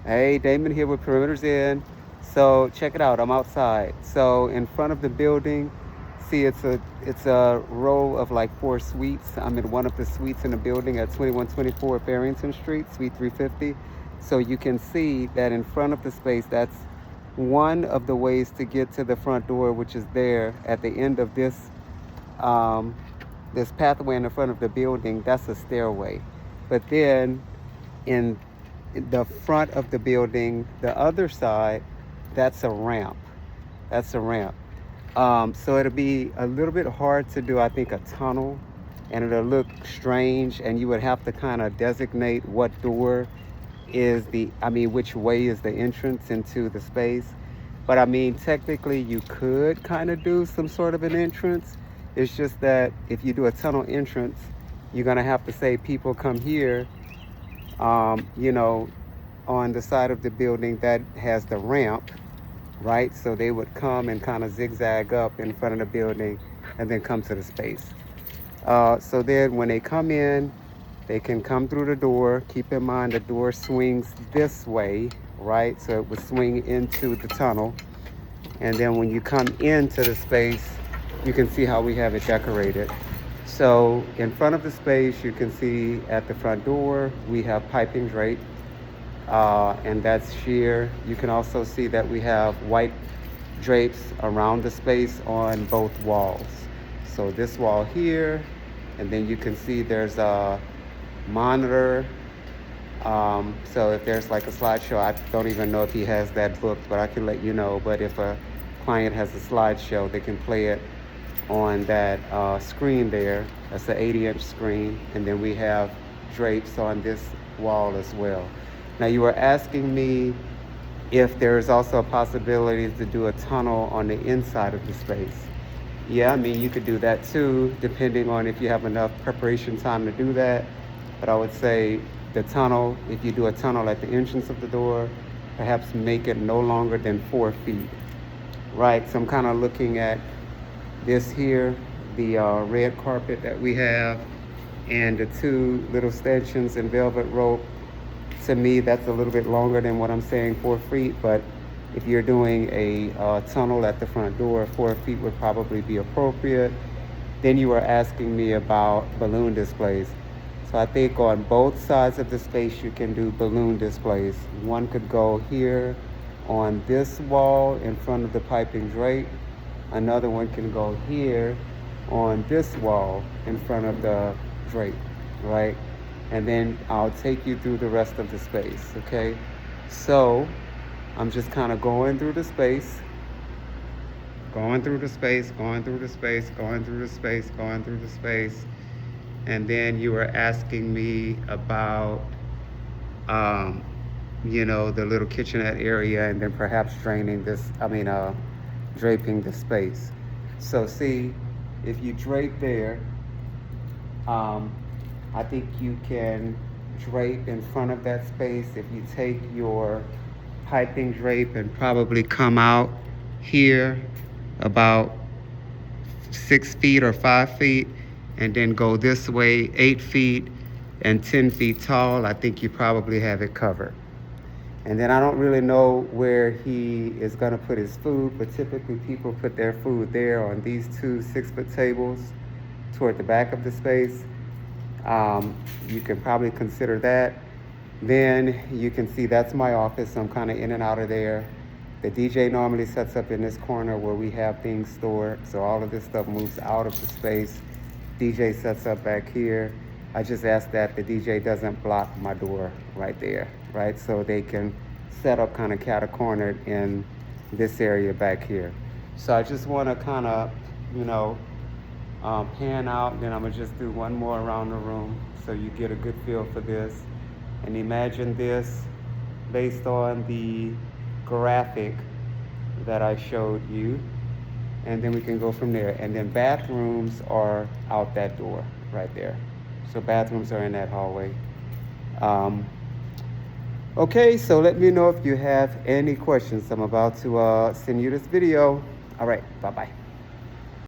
Hey, Damon here with Perimeters In. So check it out. I'm outside. So in front of the building, see it's a row of like 4 suites. I'm in one of the suites in the building at 2124 Farrington Street, Suite 350. So you can see that in front of the space, that's one of the ways to get to the front door, which is there at the end of um, this pathway in the front of the building. That's a stairway. But then in the front of the building, the other side, that's a ramp. That's a ramp. So it'll be a little bit hard to do, I think, a tunnel, and it'll look strange, and you would have to kind of designate what door is which way is the entrance into the space. But I mean, technically, you could kind of do some sort of an entrance. It's just that if you do a tunnel entrance, you're gonna have to say people come here, you know, on the side of the building that has the ramp, right? So they would come and kind of zigzag up in front of the building and then come to the space. So then when they come in, they can come through the door. Keep in mind the door swings this way, right? So it would swing into the tunnel. And then when you come into the space, you can see how we have it decorated. So in front of the space, you can see at the front door, we have piping drape, and that's sheer. You can also see that we have white drapes around the space on both walls. So this wall here, and then you can see there's a monitor. So if there's like a slideshow, I don't even know if he has that booked, but I can let you know. But if a client has a slideshow, they can play it on that screen there. That's an 80-inch screen. And then we have drapes on this wall as well. Now you were asking me if there is also a possibility to do a tunnel on the inside of the space. Yeah, I mean, you could do that too, depending on if you have enough preparation time to do that. But I would say the tunnel, if you do a tunnel at the entrance of the door, perhaps make it no longer than 4 feet, right? So I'm kind of looking at this here, the red carpet that we have, and the 2 little stanchions and velvet rope. To me, that's a little bit longer than what I'm saying, 4 feet. But if you're doing a tunnel at the front door, 4 feet would probably be appropriate. Then you were asking me about balloon displays. So I think on both sides of the space, you can do balloon displays. One could go here on this wall in front of the piping drape. Another one can go here on this wall in front of the drape, right? And then I'll take you through the rest of the space, okay? So I'm just kind of going through the space, going through the space, going through the space, going through the space, going through the space. And then you were asking me about, the little kitchenette area, and then perhaps draping the space. So see, if you drape there, I think you can drape in front of that space. If you take your piping drape and probably come out here about 6 feet or 5 feet, and then go this way 8 feet and 10 feet tall, I think you probably have it covered. And then I don't really know where he is gonna put his food, but typically people put their food there on these 2 6-foot tables toward the back of the space. You can probably consider that. Then you can see that's my office. I'm kind of in and out of there. The DJ normally sets up in this corner where we have things stored. So all of this stuff moves out of the space. DJ sets up back here. I just ask that the DJ doesn't block my door right there, right? So they can set up kind of cat-cornered in this area back here. So I just want to kind of, pan out, and then I'm gonna just do one more around the room so you get a good feel for this. And imagine this based on the graphic that I showed you, and then we can go from there. And then bathrooms are out that door right there. So bathrooms are in that hallway. Okay, so let me know if you have any questions. I'm about to send you this video. All right, bye-bye.